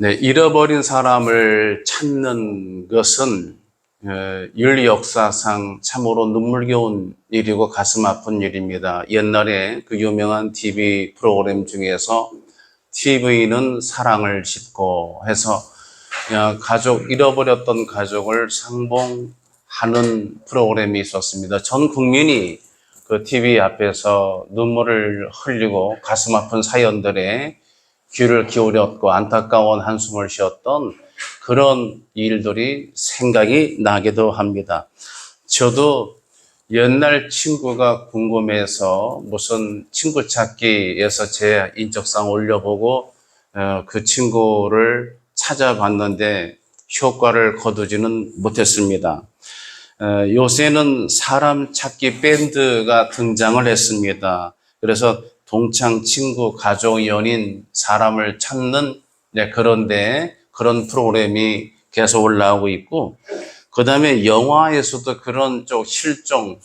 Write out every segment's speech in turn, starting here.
네, 잃어버린 사람을 찾는 것은 인류 역사상 참으로 눈물겨운 일이고 가슴 아픈 일입니다. 옛날에 그 유명한 TV 프로그램 중에서 TV는 사랑을 싣고 해서 잃어버렸던 가족을 상봉하는 프로그램이 있었습니다. 전 국민이 그 TV 앞에서 눈물을 흘리고 가슴 아픈 사연들에 귀를 기울였고 안타까운 한숨을 쉬었던 그런 일들이 생각이 나기도 합니다. 저도 옛날 친구가 궁금해서 무슨 친구 찾기에서 제 인적사항 올려보고 그 친구를 찾아봤는데 효과를 거두지는 못했습니다. 요새는 사람 찾기 밴드가 등장을 했습니다. 그래서 동창, 친구, 가족, 연인, 사람을 찾는 그런데 그런 프로그램이 계속 올라오고 있고, 그 다음에 영화에서도 그런 쪽 실종,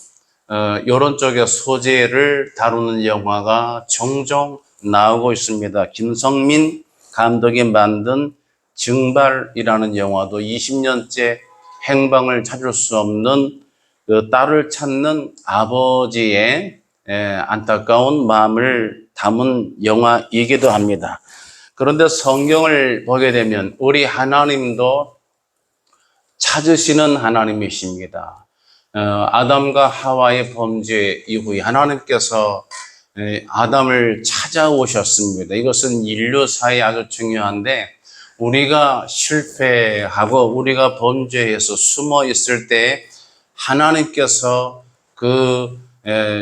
이런 쪽의 소재를 다루는 영화가 종종 나오고 있습니다. 김성민 감독이 만든 증발이라는 영화도 20년째 행방을 찾을 수 없는 그 딸을 찾는 아버지의 안타까운 마음을 담은 영화이기도 합니다. 그런데 성경을 보게 되면 우리 하나님도 찾으시는 하나님이십니다. 아담과 하와의 범죄 이후에 하나님께서 아담을 찾아오셨습니다. 이것은 인류사에 아주 중요한데, 우리가 실패하고 우리가 범죄해서 숨어 있을 때 하나님께서 그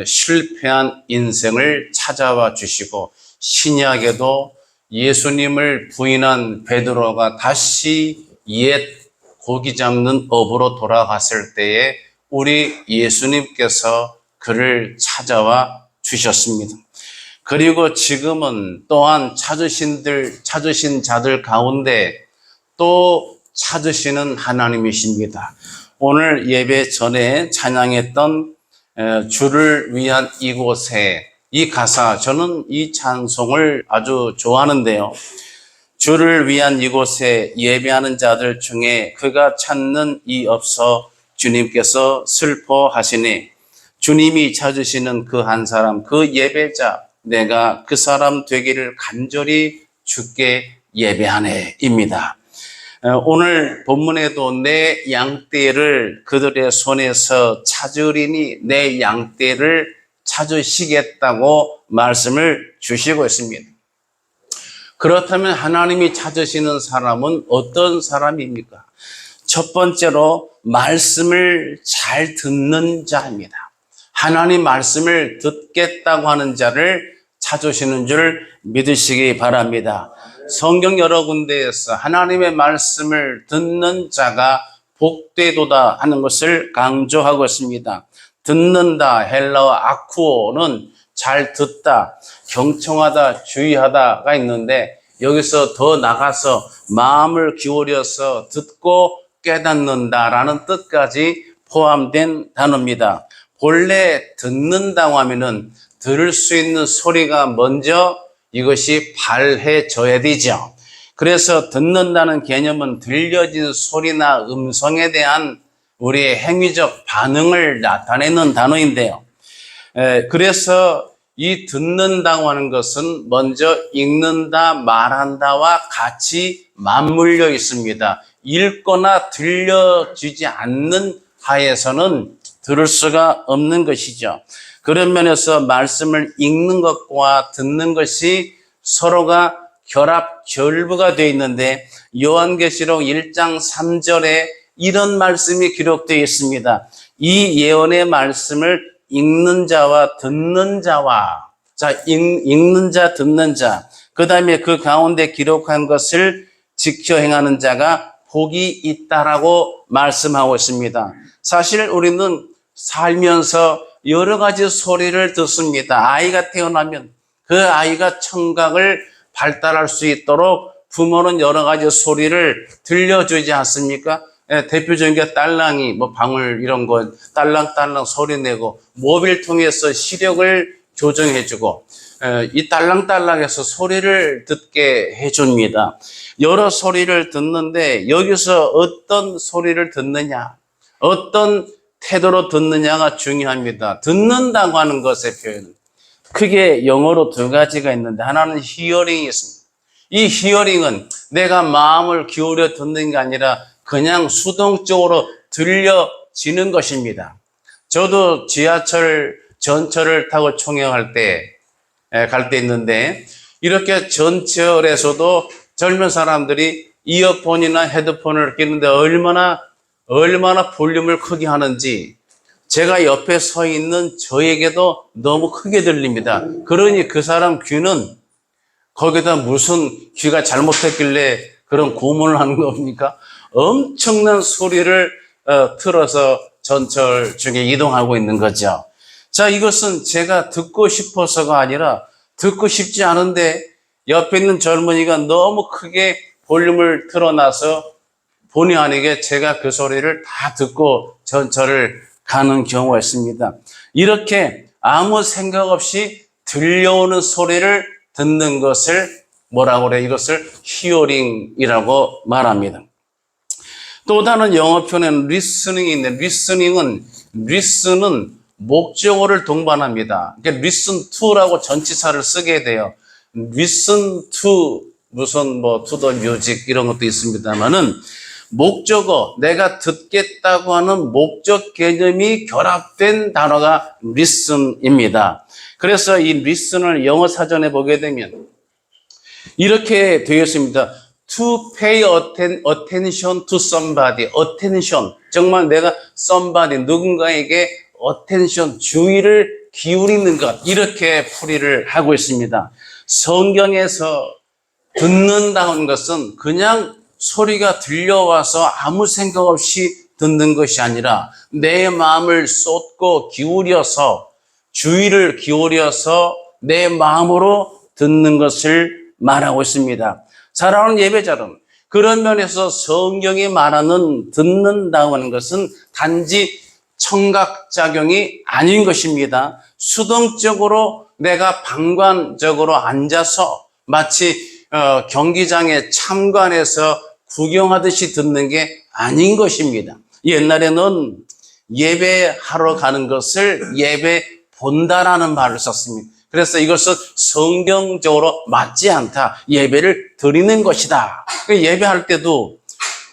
실패한 인생을 찾아와 주시고, 신약에도 예수님을 부인한 베드로가 다시 옛 고기 잡는 업으로 돌아갔을 때에 우리 예수님께서 그를 찾아와 주셨습니다. 그리고 지금은 또한 찾으신 자들 가운데 또 찾으시는 하나님이십니다. 오늘 예배 전에 찬양했던 주를 위한 이곳에, 이 가사, 저는 이 찬송을 아주 좋아하는데요. 주를 위한 이곳에 예배하는 자들 중에 그가 찾는 이 없어 주님께서 슬퍼하시니, 주님이 찾으시는 그 한 사람, 그 예배자, 내가 그 사람 되기를 간절히 주께 예배하네 입니다. 오늘 본문에도 내 양떼를 그들의 손에서 찾으리니 내 양떼를 찾으시겠다고 말씀을 주시고 있습니다. 그렇다면 하나님이 찾으시는 사람은 어떤 사람입니까? 첫 번째로 말씀을 잘 듣는 자입니다. 하나님 말씀을 듣겠다고 하는 자를 찾으시는 줄 믿으시기 바랍니다. 성경 여러 군데에서 하나님의 말씀을 듣는 자가 복되도다 하는 것을 강조하고 있습니다. 듣는다, 헬라어 아쿠오는 잘 듣다, 경청하다, 주의하다가 있는데, 여기서 더 나가서 마음을 기울여서 듣고 깨닫는다라는 뜻까지 포함된 단어입니다. 본래 듣는다고 하면은 들을 수 있는 소리가 먼저 이것이 발해져야 되죠. 그래서 듣는다는 개념은 들려진 소리나 음성에 대한 우리의 행위적 반응을 나타내는 단어인데요. 그래서 이 듣는다고 하는 것은 먼저 읽는다, 말한다와 같이 맞물려 있습니다. 읽거나 들려지지 않는 하에서는 들을 수가 없는 것이죠. 그런 면에서 말씀을 읽는 것과 듣는 것이 서로가 결합, 결부가 되어 있는데, 요한계시록 1장 3절에 이런 말씀이 기록되어 있습니다. 이 예언의 말씀을 읽는 자와 듣는 자와, 읽는 자, 듣는 자, 그 다음에 그 가운데 기록한 것을 지켜 행하는 자가 복이 있다라고 말씀하고 있습니다. 사실 우리는 살면서 여러 가지 소리를 듣습니다. 아이가 태어나면 그 아이가 청각을 발달할 수 있도록 부모는 여러 가지 소리를 들려주지 않습니까? 대표적인 게 딸랑이, 방울 이런 거 딸랑딸랑 소리 내고, 모빌 통해서 시력을 조정해주고, 이 딸랑딸랑해서 소리를 듣게 해줍니다. 여러 소리를 듣는데 여기서 어떤 소리를 듣느냐, 어떤 태도로 듣느냐가 중요합니다. 듣는다고 하는 것의 표현, 크게 영어로 두 가지가 있는데 하나는 히어링이 있습니다. 이 히어링은 내가 마음을 기울여 듣는 게 아니라 그냥 수동적으로 들려지는 것입니다. 저도 지하철, 전철을 타고 총영할 때, 갈 때 있는데 이렇게 전철에서도 젊은 사람들이 이어폰이나 헤드폰을 끼는데 얼마나 볼륨을 크게 하는지 제가 옆에 서 있는 저에게도 너무 크게 들립니다. 그러니 그 사람 귀는 거기다 무슨 귀가 잘못했길래 그런 고문을 하는 겁니까? 엄청난 소리를 틀어서 전철 중에 이동하고 있는 거죠. 자, 이것은 제가 듣고 싶어서가 아니라 듣고 싶지 않은데 옆에 있는 젊은이가 너무 크게 볼륨을 틀어놔서 본의 아니게 제가 그 소리를 다 듣고 전철을 가는 경우가 있습니다. 이렇게 아무 생각 없이 들려오는 소리를 듣는 것을 뭐라고 그래요? 이것을 히어링이라고 말합니다. 또 다른 영어 표현에는 리스닝이 있는데 리슨은 목적어를 동반합니다. 그러니까 listen to라고 전치사를 쓰게 돼요. listen to 무슨 to the music 이런 것도 있습니다만은 목적어, 내가 듣겠다고 하는 목적 개념이 결합된 단어가 listen입니다. 그래서 이 listen을 영어 사전에 보게 되면 이렇게 되어 있습니다. To pay attention to somebody. attention. 정말 내가 somebody, 누군가에게 attention, 주의를 기울이는 것. 이렇게 풀이를 하고 있습니다. 성경에서 듣는다는 것은 그냥 소리가 들려와서 아무 생각 없이 듣는 것이 아니라 내 마음을 쏟고 기울여서 주의를 기울여서 내 마음으로 듣는 것을 말하고 있습니다. 사랑하는 예배자는 그런 면에서 성경이 말하는 듣는다고 하는 것은 단지 청각작용이 아닌 것입니다. 수동적으로 내가 방관적으로 앉아서 마치 경기장에 참관해서 구경하듯이 듣는 게 아닌 것입니다. 옛날에는 예배하러 가는 것을 예배 본다라는 말을 썼습니다. 그래서 이것은 성경적으로 맞지 않다. 예배를 드리는 것이다. 예배할 때도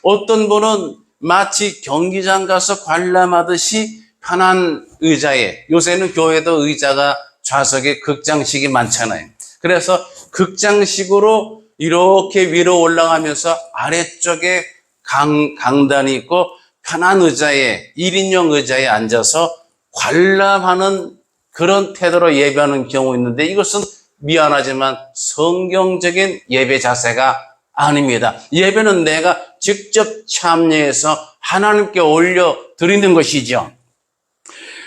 어떤 분은 마치 경기장 가서 관람하듯이 편한 의자에, 요새는 교회도 의자가 좌석에 극장식이 많잖아요. 그래서 극장식으로 이렇게 위로 올라가면서 아래쪽에 강단이 있고 편한 의자에, 1인용 의자에 앉아서 관람하는 그런 태도로 예배하는 경우 있는데 이것은 미안하지만 성경적인 예배 자세가 아닙니다. 예배는 내가 직접 참여해서 하나님께 올려 드리는 것이죠.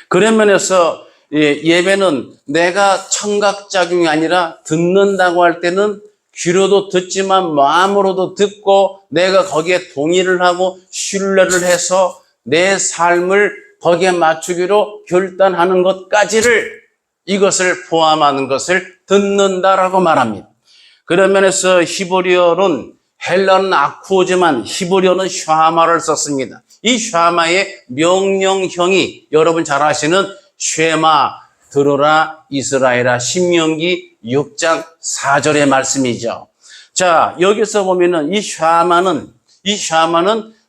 그런 면에서 예배는 내가 청각작용이 아니라 듣는다고 할 때는 귀로도 듣지만 마음으로도 듣고 내가 거기에 동의를 하고 신뢰를 해서 내 삶을 거기에 맞추기로 결단하는 것까지를 이것을 포함하는 것을 듣는다라고 말합니다. 그런 면에서 히브리어는 헬라는 아쿠오지만 히브리어는 샤마를 썼습니다. 이 샤마의 명령형이 여러분 잘 아시는 쉐마 들으라 이스라엘아 신명기 6장 4절의 말씀이죠. 자, 여기서 보면은 이 샤마는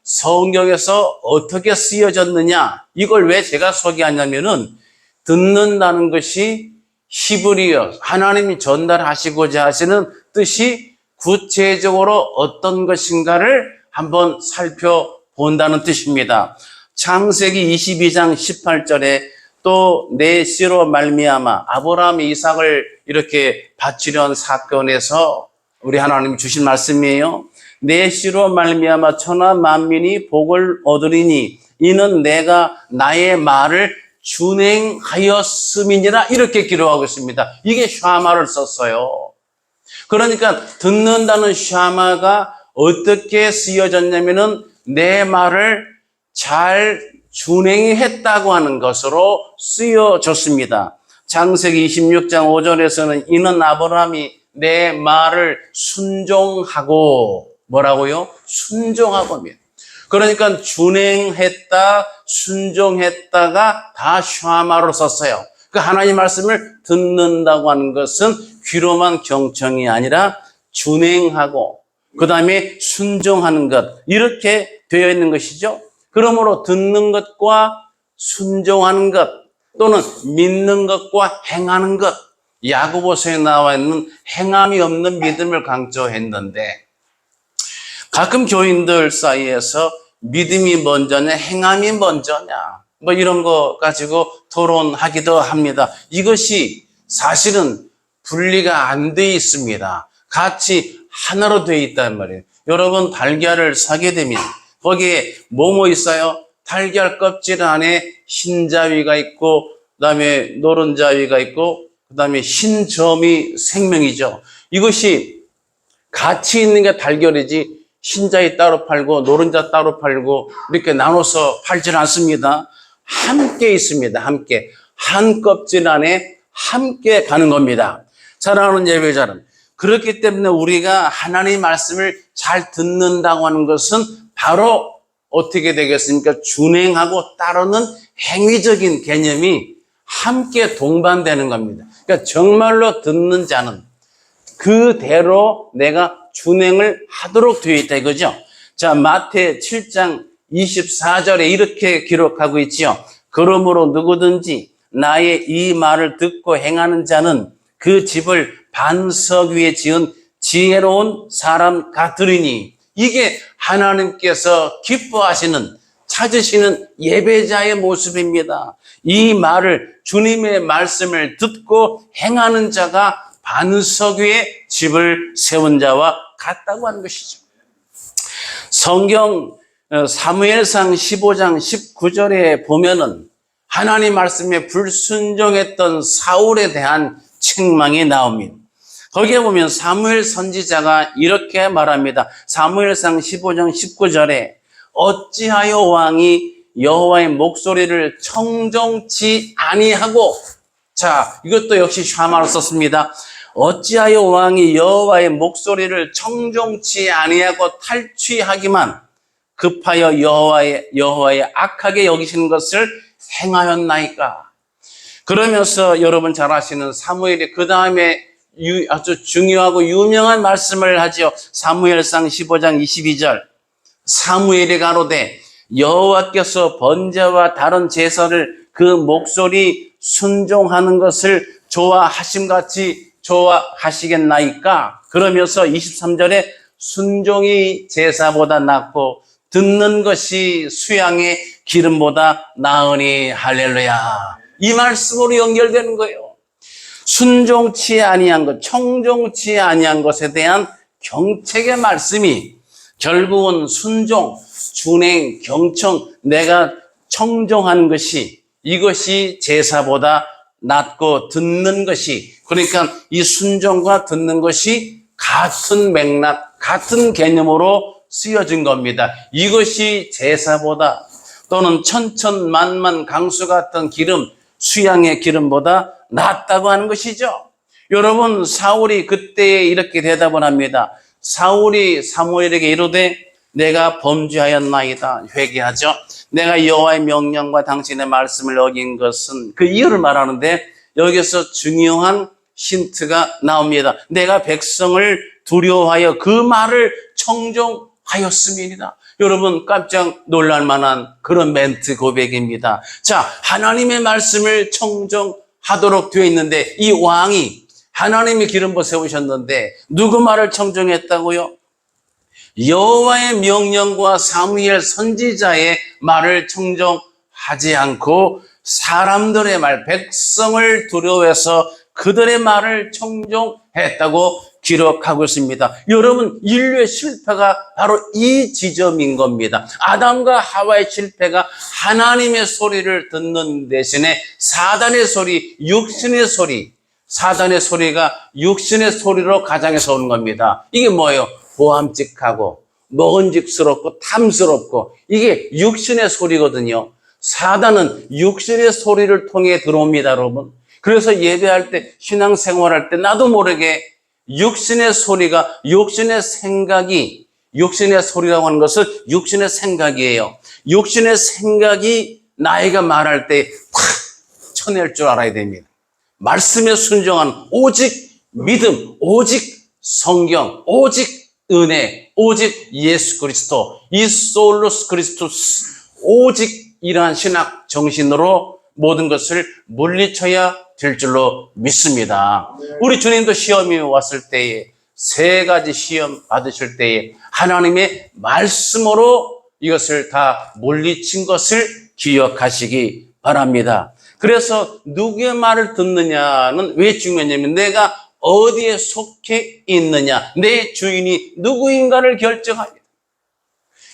성경에서 어떻게 쓰여졌느냐, 이걸 왜 제가 소개하냐면은 듣는다는 것이 히브리어, 하나님이 전달하시고자 하시는 뜻이 구체적으로 어떤 것인가를 한번 살펴본다는 뜻입니다. 창세기 22장 18절에 또 내 씨로 말미암아 아브라함이 이삭을 이렇게 바치려는 사건에서 우리 하나님이 주신 말씀이에요. 내 씨로 말미암아 천하 만민이 복을 얻으리니 이는 내가 나의 말을 준행하였음이니라 이렇게 기록하고 있습니다. 이게 샤마를 썼어요. 그러니까 듣는다는 샤마가 어떻게 쓰여졌냐면은 내 말을 잘 준행했다고 하는 것으로 쓰여졌습니다. 창세기 26장 5절에서는 이는 아브라함이 내 말을 순종하고 뭐라고요? 순종하고입니다. 그러니까 준행했다, 순종했다가 다 샤마로 썼어요. 그 하나님 말씀을 듣는다고 하는 것은 귀로만 경청이 아니라 준행하고 그 다음에 순종하는 것 이렇게 되어 있는 것이죠. 그러므로 듣는 것과 순종하는 것 또는 믿는 것과 행하는 것 야고보서에 나와 있는 행함이 없는 믿음을 강조했는데 가끔 교인들 사이에서 믿음이 먼저냐 행함이 먼저냐 뭐 이런 거 가지고 토론하기도 합니다. 이것이 사실은 분리가 안 돼 있습니다. 같이 하나로 되어 있단 말이에요. 여러분 달걀을 사게 되면 거기에 뭐뭐 있어요? 달걀 껍질 안에 흰자위가 있고 그다음에 노른자위가 있고 그다음에 흰점이 생명이죠. 이것이 같이 있는 게 달걀이지 흰자위 따로 팔고 노른자 따로 팔고 이렇게 나눠서 팔지는 않습니다. 함께 있습니다. 함께. 한 껍질 안에 함께 가는 겁니다. 사랑하는 예배자는 그렇기 때문에 우리가 하나님의 말씀을 잘 듣는다고 하는 것은 바로 어떻게 되겠습니까? 준행하고 따르는 행위적인 개념이 함께 동반되는 겁니다. 그러니까 정말로 듣는 자는 그대로 내가 준행을 하도록 되어 있다 이거죠. 자, 마태 7장 24절에 이렇게 기록하고 있지요. 그러므로 누구든지 나의 이 말을 듣고 행하는 자는 그 집을 반석 위에 지은 지혜로운 사람 같으리니 이게 하나님께서 기뻐하시는 찾으시는 예배자의 모습입니다. 이 말을 주님의 말씀을 듣고 행하는 자가 반석 위에 집을 세운 자와 같다고 하는 것이죠. 성경 사무엘상 15장 19절에 보면은 하나님 말씀에 불순종했던 사울에 대한 책망이 나옵니다. 거기에 보면 사무엘 선지자가 이렇게 말합니다. 사무엘상 15장 19절에 어찌하여 왕이 여호와의 목소리를 청종치 아니하고 자 이것도 역시 샤마로 썼습니다. 어찌하여 왕이 여호와의 목소리를 청종치 아니하고 탈취하기만 급하여 여호와의 악하게 여기시는 것을 행하였나이까. 그러면서 여러분 잘 아시는 사무엘이 그 다음에 아주 중요하고 유명한 말씀을 하죠. 사무엘상 15장 22절 사무엘이 가로되 여호와께서 번제와 다른 제사를 그 목소리 순종하는 것을 좋아하심같이 좋아하시겠나이까. 그러면서 23절에 순종이 제사보다 낫고 듣는 것이 수양의 기름보다 나으니 할렐루야. 이 말씀으로 연결되는 거예요. 순종치 아니한 것, 청종치 아니한 것에 대한 경책의 말씀이 결국은 순종, 준행, 경청, 내가 청종하는 것이 이것이 제사보다 낫고 듣는 것이 그러니까 이 순종과 듣는 것이 같은 맥락, 같은 개념으로 쓰여진 겁니다. 이것이 제사보다 또는 천천만만 강수 같은 기름, 수양의 기름보다 낫다고 하는 것이죠. 여러분 사울이 그때 이렇게 대답을 합니다. 사울이 사무엘에게 이르되 내가 범죄하였나이다. 회개하죠. 내가 여호와의 명령과 당신의 말씀을 어긴 것은 그 이유를 말하는데 여기서 중요한 힌트가 나옵니다. 내가 백성을 두려워하여 그 말을 청종하였음이니라. 여러분 깜짝 놀랄 만한 그런 멘트 고백입니다. 자, 하나님의 말씀을 청종하도록 되어 있는데 이 왕이 하나님의 기름 부어 세우셨는데 누구 말을 청종했다고요? 여호와의 명령과 사무엘 선지자의 말을 청종하지 않고 사람들의 말, 백성을 두려워해서 그들의 말을 청종했다고 기록하고 있습니다. 여러분, 인류의 실패가 바로 이 지점인 겁니다. 아담과 하와의 실패가 하나님의 소리를 듣는 대신에 사단의 소리, 육신의 소리, 사단의 소리가 육신의 소리로 가장해서 오는 겁니다. 이게 뭐예요? 보암직하고 먹은직스럽고 탐스럽고 이게 육신의 소리거든요. 사단은 육신의 소리를 통해 들어옵니다, 여러분. 그래서 예배할 때, 신앙생활할 때 나도 모르게 육신의 소리가, 육신의 생각이, 육신의 소리라고 하는 것은 육신의 생각이에요. 육신의 생각이 나이가 말할 때 탁 쳐낼 줄 알아야 됩니다. 말씀에 순종한 오직 믿음, 오직 성경, 오직 은혜, 오직 예수 그리스도, 이 솔루스 그리스도스, 오직 이러한 신학 정신으로 모든 것을 물리쳐야 될 줄로 믿습니다. 우리 주님도 시험이 왔을 때에, 세 가지 시험 받으실 때에 하나님의 말씀으로 이것을 다 물리친 것을 기억하시기 바랍니다. 그래서 누구의 말을 듣느냐는 왜 중요하냐면 내가 어디에 속해 있느냐, 내 주인이 누구인가를 결정합니다.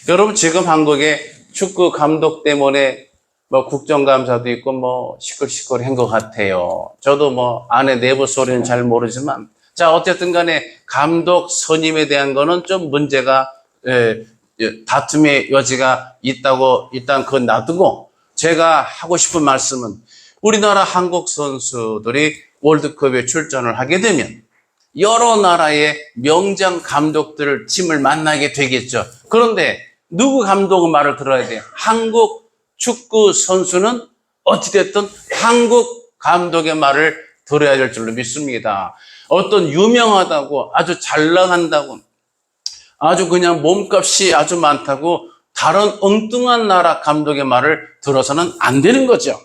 여러분, 지금 한국에 축구 감독 때문에 뭐 국정감사도 있고 뭐 시끌시끌한 것 같아요. 저도 뭐 안에 내부 소리는 잘 모르지만, 자, 어쨌든 간에 감독 선임에 대한 거는 좀 문제가, 다툼의 여지가 있다고 일단 그건 놔두고, 제가 하고 싶은 말씀은 우리나라 한국 선수들이 월드컵에 출전을 하게 되면 여러 나라의 명장 감독들 팀을 만나게 되겠죠. 그런데 누구 감독의 말을 들어야 돼요? 한국 축구 선수는 어찌됐든 한국 감독의 말을 들어야 될 줄로 믿습니다. 어떤 유명하다고, 아주 잘 나간다고, 아주 그냥 몸값이 아주 많다고 다른 엉뚱한 나라 감독의 말을 들어서는 안 되는 거죠.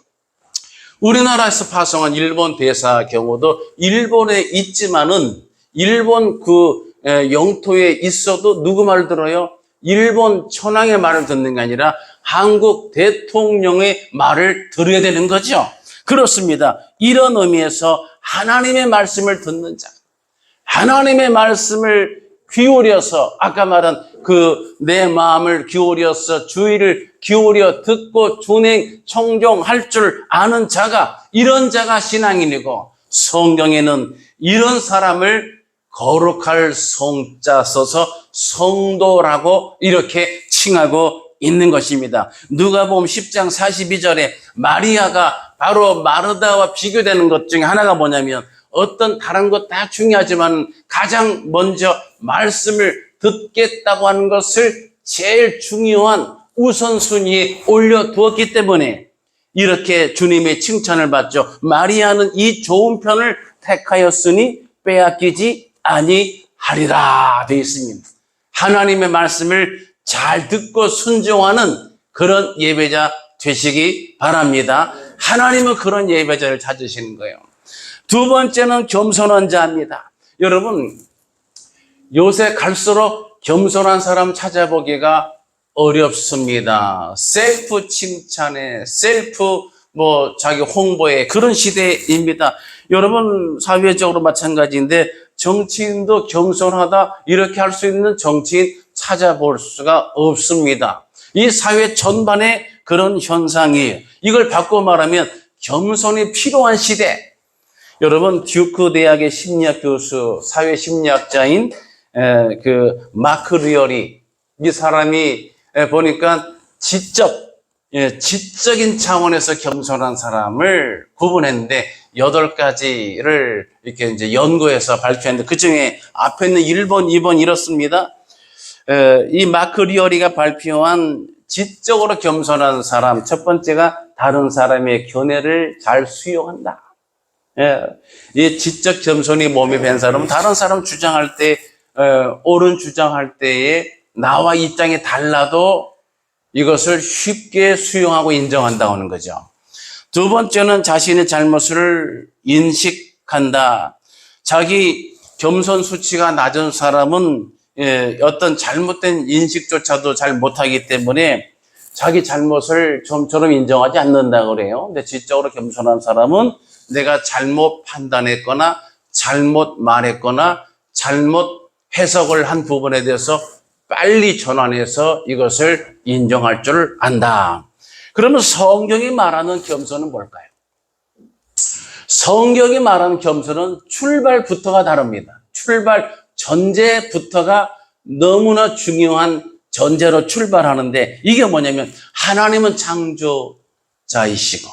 우리나라에서 파송한 일본 대사 경우도 일본에 있지만은 일본 그 영토에 있어도 누구 말을 들어요? 일본 천황의 말을 듣는 게 아니라 한국 대통령의 말을 들어야 되는 거죠. 그렇습니다. 이런 의미에서 하나님의 말씀을 듣는 자, 하나님의 말씀을 기울여서, 아까 말한 그 내 마음을 기울여서 주의를 기울여 듣고 준행 청종할 줄 아는 자가, 이런 자가 신앙인이고, 성경에는 이런 사람을 거룩할 성자 써서 성도라고 이렇게 칭하고 있는 것입니다. 누가복음 10장 42절에 마리아가 바로 마르다와 비교되는 것 중에 하나가 뭐냐면, 어떤 다른 것 다 중요하지만 가장 먼저 말씀을 듣겠다고 하는 것을 제일 중요한 우선순위에 올려두었기 때문에 이렇게 주님의 칭찬을 받죠. 마리아는 이 좋은 편을 택하였으니 빼앗기지 아니하리라 되어 있습니다. 하나님의 말씀을 잘 듣고 순종하는 그런 예배자 되시기 바랍니다. 하나님은 그런 예배자를 찾으시는 거예요. 두 번째는 겸손한 자입니다. 여러분, 요새 갈수록 겸손한 사람 찾아보기가 어렵습니다. 셀프 칭찬에, 셀프 자기 홍보에, 그런 시대입니다. 여러분, 사회적으로 마찬가지인데 정치인도 겸손하다 이렇게 할 수 있는 정치인 찾아볼 수가 없습니다. 이 사회 전반에 그런 현상이에요. 이걸 바꿔 말하면 겸손이 필요한 시대. 여러분, 듀크 대학의 심리학 교수, 사회 심리학자인 그 마크 리얼이, 이 사람이 보니까 지적인 차원에서 겸손한 사람을 구분했는데 8가지를 이렇게 이제 연구해서 발표했는데, 그 중에 앞에 있는 1번, 2번 이렇습니다. 이 마크 리얼이가 발표한 지적으로 겸손한 사람, 첫 번째가 다른 사람의 견해를 잘 수용한다. 이 지적 겸손이 몸에 밴 사람은 다른 사람 주장할 때, 옳은 주장할 때에 나와 입장이 달라도 이것을 쉽게 수용하고 인정한다고 하는 거죠. 두 번째는 자신의 잘못을 인식한다. 자기 겸손 수치가 낮은 사람은 어떤 잘못된 인식조차도 잘 못하기 때문에 자기 잘못을 좀처럼 인정하지 않는다고 그래요. 근데 지적으로 겸손한 사람은 내가 잘못 판단했거나 잘못 말했거나 잘못 해석을 한 부분에 대해서 빨리 전환해서 이것을 인정할 줄 안다. 그러면 성경이 말하는 겸손은 뭘까요? 성경이 말하는 겸손은 출발부터가 다릅니다. 출발 전제부터가 너무나 중요한 전제로 출발하는데, 이게 뭐냐면 하나님은 창조자이시고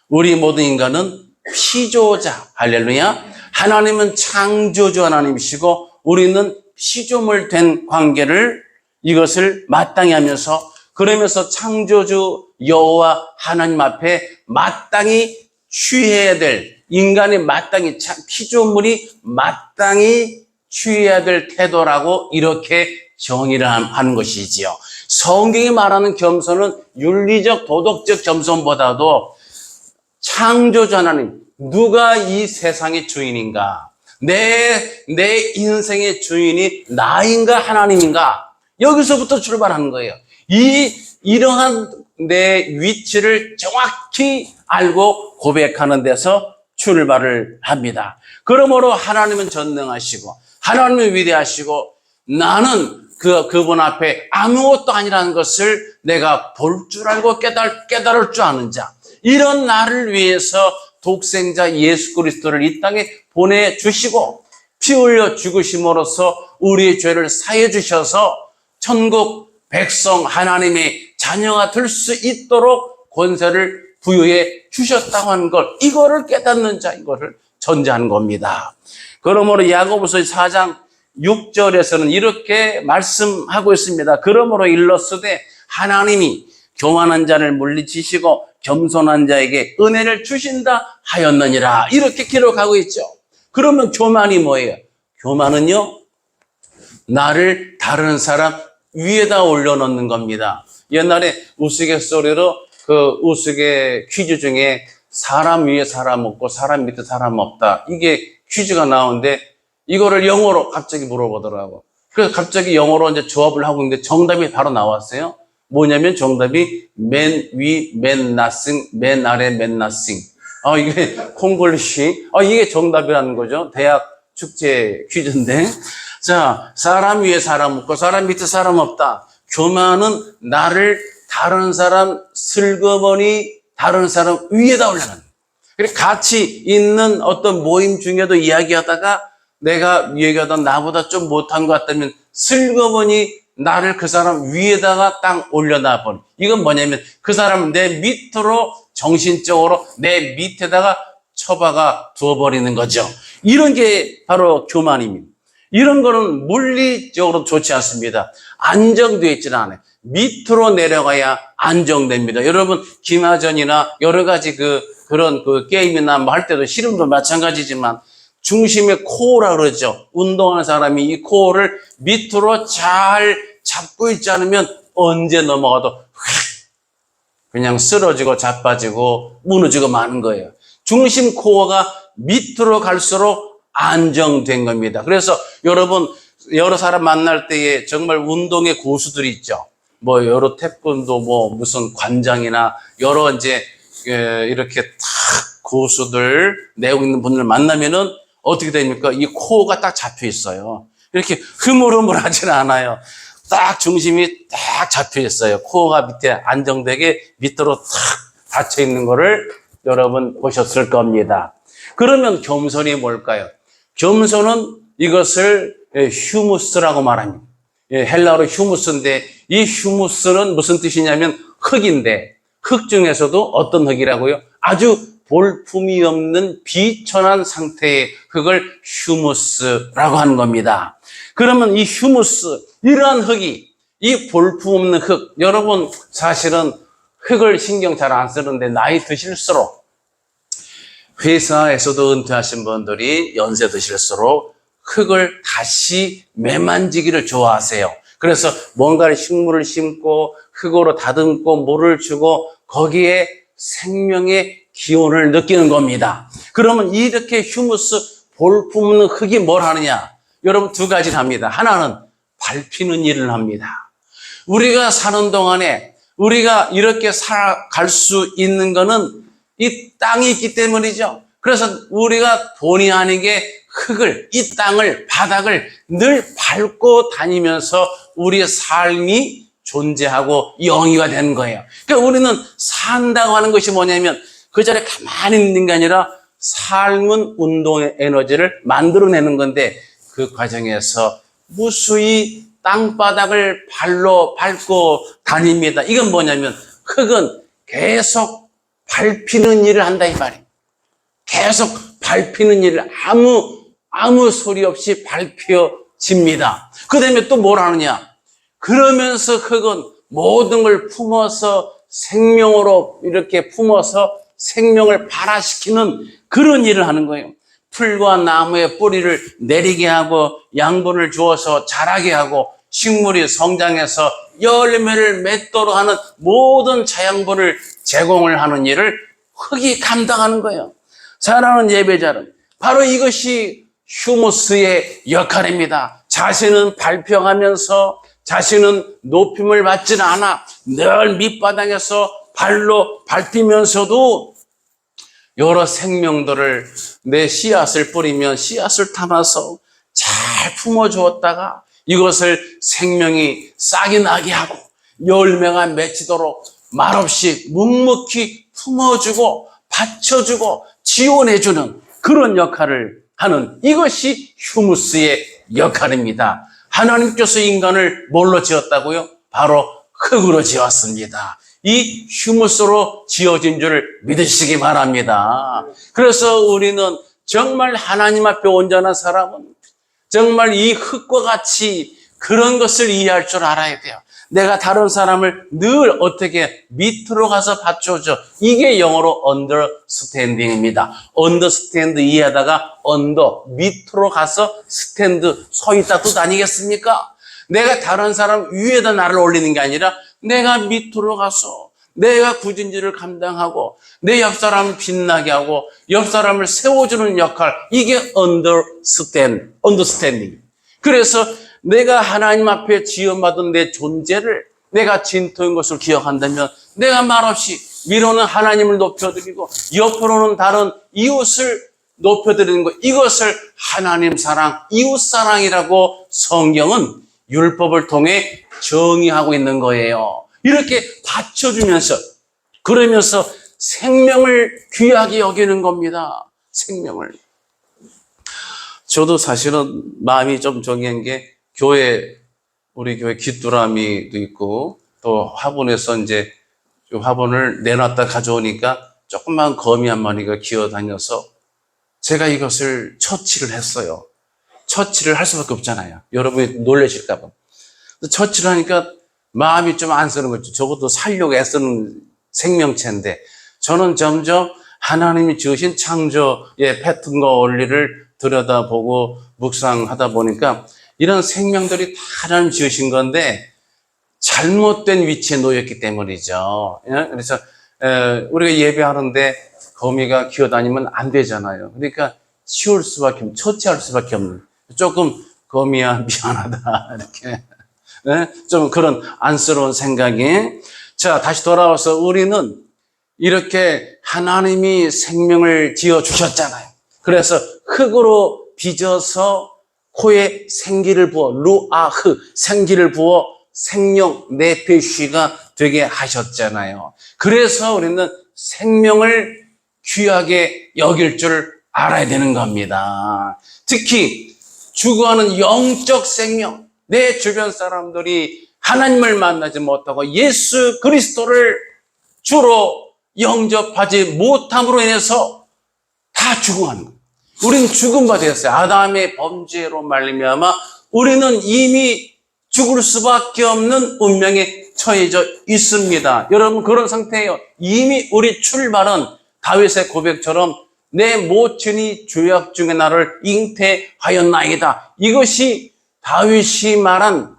우리 모든 인간은 피조자, 할렐루야. 하나님은 창조주 하나님이시고 우리는 피조물 된 관계를 이것을 마땅히 하면서 그러면서 창조주 여호와 하나님 앞에 마땅히 취해야 될 인간이 마땅히 피조물이 마땅히 취해야 될 태도라고 이렇게 정의를 하는 것이지요. 성경이 말하는 겸손은 윤리적 도덕적 겸손보다도 창조주 하나님, 누가 이 세상의 주인인가? 내 인생의 주인이 나인가 하나님인가? 여기서부터 출발하는 거예요. 이러한 내 위치를 정확히 알고 고백하는 데서 출발을 합니다. 그러므로 하나님은 전능하시고 하나님은 위대하시고 나는 그분 앞에 아무것도 아니라는 것을 내가 볼 줄 알고 깨달을 줄 아는 자. 이런 나를 위해서 독생자 예수 그리스도를 이 땅에 보내주시고 피 흘려 죽으심으로써 우리의 죄를 사해 주셔서 천국 백성 하나님의 자녀가 될 수 있도록 권세를 부여해 주셨다고 하는 걸, 이거를 깨닫는 자, 이거를 전제하는 겁니다. 그러므로 야고보서 4장 6절에서는 이렇게 말씀하고 있습니다. 그러므로 일렀으되 하나님이 교만한 자를 물리치시고 겸손한 자에게 은혜를 주신다 하였느니라. 이렇게 기록하고 있죠. 그러면 교만이 뭐예요? 교만은요, 나를 다른 사람 위에다 올려놓는 겁니다. 옛날에 우스갯소리로 그 우스개 퀴즈 중에 사람 위에 사람 없고 사람 밑에 사람 없다, 이게 퀴즈가 나오는데 이거를 영어로 갑자기 물어보더라고. 그래서 갑자기 영어로 이제 조합을 하고 있는데 정답이 바로 나왔어요. 뭐냐면 정답이 맨 위, 맨 나싱, 맨 아래, 맨 나싱. 이게 콩글리시. 이게 정답이라는 거죠. 대학 축제 퀴즈인데. 자, 사람 위에 사람 없고 사람 밑에 사람 없다. 교만은 나를 다른 사람 슬그머니 다른 사람 위에다 올려놓는. 그리고 같이 있는 어떤 모임 중에도 이야기하다가 내가 얘기하던 나보다 좀 못한 것 같다면 슬그머니 나를 그 사람 위에다가 딱 올려놔 버려. 이건 뭐냐면 그 사람을 내 밑으로 정신적으로 내 밑에다가 처박아 두어버리는 거죠. 이런 게 바로 교만입니다. 이런 거는 물리적으로 좋지 않습니다. 안정되어 있지는 않아요. 밑으로 내려가야 안정됩니다. 여러분, 기마전이나 여러 가지 그런 게임이나 뭐 할 때도 씨름도 마찬가지지만 중심의 코어라 그러죠. 운동하는 사람이 이 코어를 밑으로 잘 잡고 있지 않으면 언제 넘어가도 그냥 쓰러지고 자빠지고 무너지고 마는 거예요. 중심 코어가 밑으로 갈수록 안정된 겁니다. 그래서 여러분, 여러 사람 만날 때에 정말 운동의 고수들이 있죠. 뭐 여러 태권도 뭐 무슨 관장이나 여러 이제 이렇게 탁 고수들 내고 있는 분들 만나면은 어떻게 됩니까? 이 코어가 딱 잡혀 있어요. 이렇게 흐물흐물하지는 않아요. 딱 중심이 딱 잡혀 있어요. 코어가 밑에 안정되게 밑으로 탁 닫혀 있는 거를 여러분 보셨을 겁니다. 그러면 겸손이 뭘까요? 겸손은 이것을 휴무스라고 말합니다. 헬라어로 휴무스인데 이 휴무스는 무슨 뜻이냐면 흙인데 흙 중에서도 어떤 흙이라고요? 아주 볼품이 없는 비천한 상태의 흙을 휴무스라고 하는 겁니다. 그러면 이 휴무스, 이러한 흙이, 이 볼품 없는 흙, 여러분 사실은 흙을 신경 잘 안 쓰는데 나이 드실수록 회사에서도 은퇴하신 분들이 연세 드실수록 흙을 다시 매만지기를 좋아하세요. 그래서 뭔가를 식물을 심고 흙으로 다듬고 물을 주고 거기에 생명의 기운을 느끼는 겁니다. 그러면 이렇게 휴무스, 볼품 없는 흙이 뭘 하느냐? 여러분 두 가지를 합니다. 하나는 밟히는 일을 합니다. 우리가 사는 동안에 우리가 이렇게 살아갈 수 있는 거는 이 땅이 있기 때문이죠. 그래서 우리가 본의 아니게 흙을, 이 땅을, 바닥을 늘 밟고 다니면서 우리의 삶이 존재하고 영위가 되는 거예요. 그러니까 우리는 산다고 하는 것이 뭐냐면 그 자리에 가만히 있는 게 아니라 삶은 운동의 에너지를 만들어내는 건데 그 과정에서 무수히 땅바닥을 발로 밟고 다닙니다. 이건 뭐냐면 흙은 계속 밟히는 일을 한다 이 말이에요. 계속 밟히는 일을 아무 소리 없이 밟혀집니다. 그 다음에 또 뭘 하느냐? 그러면서 흙은 모든 걸 품어서 생명으로 이렇게 품어서 생명을 발화시키는 그런 일을 하는 거예요. 풀과 나무의 뿌리를 내리게 하고 양분을 주어서 자라게 하고 식물이 성장해서 열매를 맺도록 하는 모든 자양분을 제공을 하는 일을 흙이 감당하는 거예요. 사랑하는 예배자는 바로 이것이 휴무스의 역할입니다. 자신은 발평하면서 자신은 높임을 받지는 않아 늘 밑바닥에서 발로 밟히면서도 여러 생명들을 내 씨앗을 뿌리면 씨앗을 담아서 잘 품어주었다가 이것을 생명이 싹이 나게 하고 열매가 맺히도록 말없이 묵묵히 품어주고 받쳐주고 지원해주는 그런 역할을 하는 이것이 휴무스의 역할입니다. 하나님께서 인간을 뭘로 지었다고요? 바로 흙으로 지었습니다. 이 휴무스로 지어진 줄 믿으시기 바랍니다. 그래서 우리는 정말 하나님 앞에 온전한 사람은 정말 이 흙과 같이 그런 것을 이해할 줄 알아야 돼요. 내가 다른 사람을 늘 어떻게 밑으로 가서 받쳐줘. 이게 영어로 understanding입니다. understand 이해하다가 밑으로 가서 스탠드 서 있다 뜻 아니겠습니까? 내가 다른 사람 위에다 나를 올리는 게 아니라 내가 밑으로 가서 내가 굳은 일을 감당하고 내 옆 사람을 빛나게 하고 옆 사람을 세워주는 역할, 이게 understanding. 그래서 내가 하나님 앞에 지원받은 내 존재를 내가 진토인 것을 기억한다면 내가 말없이 위로는 하나님을 높여드리고 옆으로는 다른 이웃을 높여드리는 것, 이것을 하나님 사랑, 이웃 사랑이라고 성경은 율법을 통해 정의하고 있는 거예요. 이렇게 받쳐주면서 그러면서 생명을 귀하게 여기는 겁니다. 생명을. 저도 사실은 마음이 좀 정한 게 우리 교회 귀뚜라미도 있고 또 화분에서 이제 화분을 내놨다 가져오니까 조그만 거미 한 마리가 기어다녀서 제가 이것을 처치를 했어요. 처치를 할 수밖에 없잖아요. 여러분이 놀라실까 봐. 처치를 하니까 마음이 좀 안 쓰는 거죠. 저것도 살려고 애쓰는 생명체인데 저는 점점 하나님이 지으신 창조의 패턴과 원리를 들여다보고 묵상하다 보니까 이런 생명들이 다 하나님 지으신 건데 잘못된 위치에 놓였기 때문이죠. 그래서 우리가 예배하는데 거미가 기어다니면 안 되잖아요. 그러니까 처치할 수밖에 없는, 조금 거미야 미안하다 이렇게 좀 그런 안쓰러운 생각이. 자, 다시 돌아와서 우리는 이렇게 하나님이 생명을 지어 주셨잖아요. 그래서 흙으로 빚어서 코에 생기를 부어, 루아흐, 생기를 부어 생명 네페쉬가 되게 하셨잖아요. 그래서 우리는 생명을 귀하게 여길 줄 알아야 되는 겁니다. 특히 죽어가는 영적 생명, 내 주변 사람들이 하나님을 만나지 못하고 예수 그리스도를 주로 영접하지 못함으로 인해서 다 죽어가는 거예요. 우리는 죽은 바 되었어요. 아담의 범죄로 말미암아 우리는 이미 죽을 수밖에 없는 운명에 처해져 있습니다. 여러분, 그런 상태예요. 이미 우리 출발은 다윗의 고백처럼 내 모친이 죄악 중에 나를 잉태하였나이다. 이것이 다윗이 말한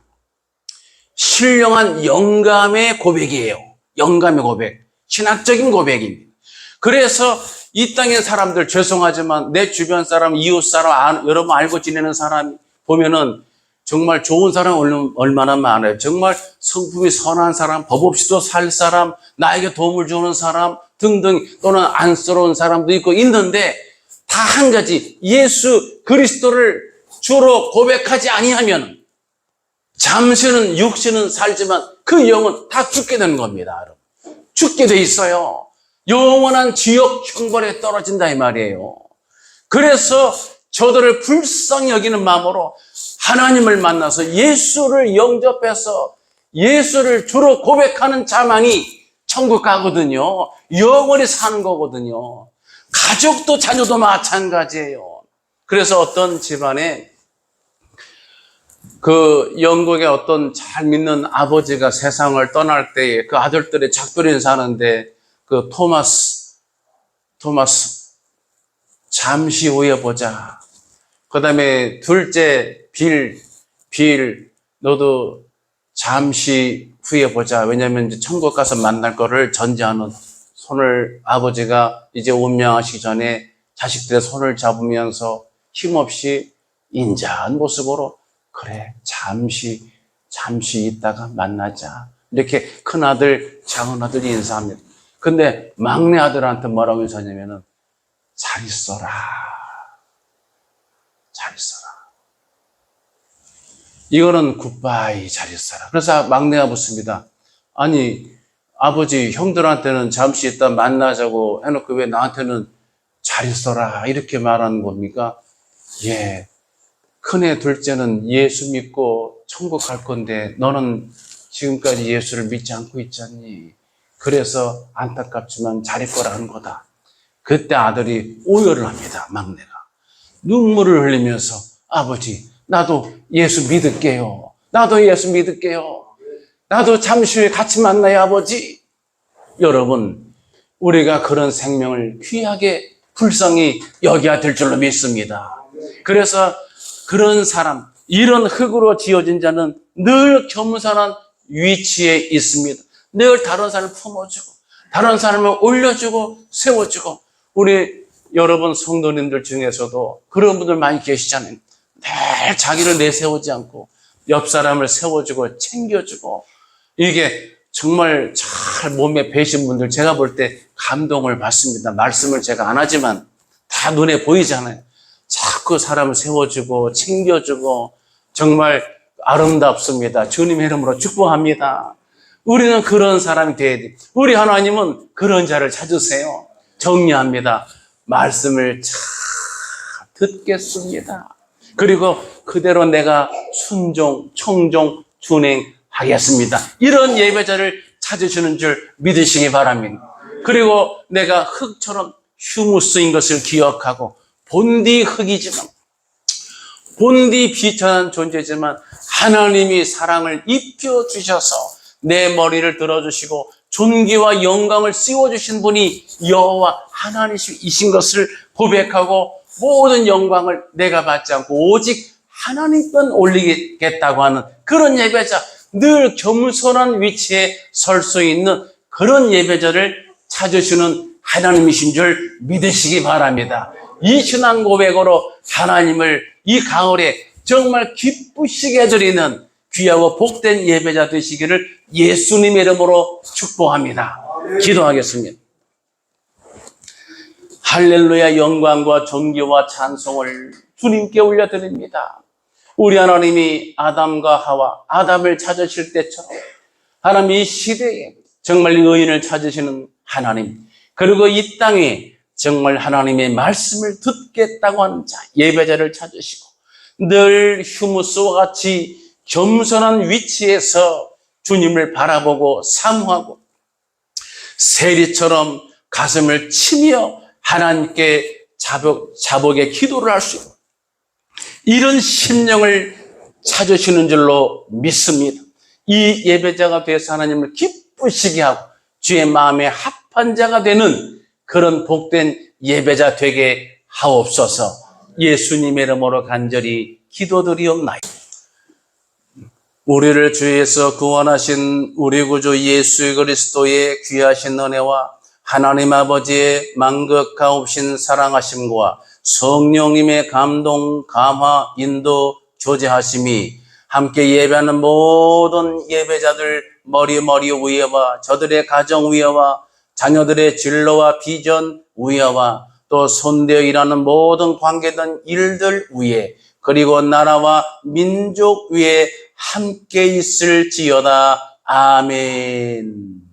신령한 영감의 고백이에요. 영감의 고백, 신학적인 고백입니다. 그래서 이 땅의 사람들, 죄송하지만 내 주변 사람, 이웃 사람, 여러분 알고 지내는 사람 보면은 정말 좋은 사람 얼마나 많아요. 정말 성품이 선한 사람, 법 없이도 살 사람, 나에게 도움을 주는 사람 등등, 또는 안쓰러운 사람도 있고 있는데 다 한 가지, 예수 그리스도를 주로 고백하지 아니하면 잠시는 육신은 살지만 그 영은 다 죽게 되는 겁니다. 여러분. 죽게 돼 있어요. 영원한 지옥 형벌에 떨어진다 이 말이에요. 그래서 저들을 불쌍히 여기는 마음으로 하나님을 만나서 예수를 영접해서 예수를 주로 고백하는 자만이 천국 가거든요. 영원히 사는 거거든요. 가족도 자녀도 마찬가지예요. 그래서 어떤 집안에 그 영국의 어떤 잘 믿는 아버지가 세상을 떠날 때에 그 아들들의 작별 인사하는데 그 토마스 잠시 후에 보자. 그 다음에 둘째 빌 너도 잠시 후에 보자. 왜냐하면 이제 천국 가서 만날 거를 전제하는 손을 아버지가 이제 운명하시기 전에 자식들의 손을 잡으면서 힘없이 인자한 모습으로 그래 잠시 있다가 만나자. 이렇게 큰아들 작은아들이 인사합니다. 근데 막내 아들한테 뭐라고 인사하냐면은 잘 있어라. 이거는 굿바이 잘 있어라. 그래서 막내가 묻습니다. 아니 아버지 형들한테는 잠시 있다 만나자고 해놓고 왜 나한테는 잘 있어라 이렇게 말하는 겁니까? 예, 큰애 둘째는 예수 믿고 천국 갈 건데 너는 지금까지 예수를 믿지 않고 있잖니. 그래서 안타깝지만 잘 있거라 하는 거다. 그때 아들이 오열을 합니다. 막내가 눈물을 흘리면서 아버지 나도 예수 믿을게요. 나도 잠시 후에 같이 만나요 아버지. 여러분 우리가 그런 생명을 귀하게 불쌍히 여겨야 될 줄로 믿습니다. 그래서 그런 사람, 이런 흙으로 지어진 자는 늘 겸손한 위치에 있습니다. 늘 다른 사람을 품어주고 다른 사람을 올려주고 세워주고. 우리 여러분 성도님들 중에서도 그런 분들 많이 계시잖아요. 늘 자기를 내세우지 않고 옆 사람을 세워주고 챙겨주고. 이게 정말 잘 몸에 배신 분들 제가 볼 때 감동을 받습니다. 말씀을 제가 안 하지만 다 눈에 보이잖아요. 자꾸 사람을 세워주고 챙겨주고 정말 아름답습니다. 주님의 이름으로 축복합니다. 우리는 그런 사람이 돼야 돼. 우리 하나님은 그런 자를 찾으세요. 정리합니다. 말씀을 잘 듣겠습니다. 그리고 그대로 내가 순종, 청종, 준행하겠습니다. 이런 예배자를 찾으시는 줄 믿으시기 바랍니다. 그리고 내가 흙처럼 휴무스인 것을 기억하고 본디 흙이지만 본디 비천한 존재지만 하나님이 사랑을 입혀주셔서 내 머리를 들어주시고 존귀와 영광을 씌워주신 분이 여호와 하나님이신 것을 고백하고 모든 영광을 내가 받지 않고 오직 하나님만 올리겠다고 하는 그런 예배자, 늘 겸손한 위치에 설 수 있는 그런 예배자를 찾으시는 하나님이신 줄 믿으시기 바랍니다. 이 신앙 고백으로 하나님을 이 가을에 정말 기쁘시게 해드리는 귀하고 복된 예배자 되시기를 예수님의 이름으로 축복합니다. 기도하겠습니다. 할렐루야. 영광과 존귀와 찬송을 주님께 올려드립니다. 우리 하나님이 아담과 하와, 아담을 찾으실 때처럼 하나님 이 시대에 정말 의인을 찾으시는 하나님, 그리고 이 땅에 정말 하나님의 말씀을 듣겠다고 하는 자, 예배자를 찾으시고 늘 휴무스와 같이 겸손한 위치에서 주님을 바라보고 사모하고 세리처럼 가슴을 치며 하나님께 자복의 기도를 할 수 있는 이런 심령을 찾으시는 줄로 믿습니다. 이 예배자가 되어서 하나님을 기쁘시게 하고 주의 마음에 합한 자가 되는 그런 복된 예배자 되게 하옵소서. 예수님의 이름으로 간절히 기도드리옵나이다. 우리를 주에서 구원하신 우리 구주 예수 그리스도의 귀하신 은혜와 하나님 아버지의 만극하옵신 사랑하심과 성령님의 감동, 감화, 인도, 교제하심이 함께 예배하는 모든 예배자들 머리 위에와 저들의 가정 위에와 자녀들의 진로와 비전 위에와 또 손대어 일하는 모든 관계된 일들 위에 그리고 나라와 민족 위에 함께 있을지어다. 아멘.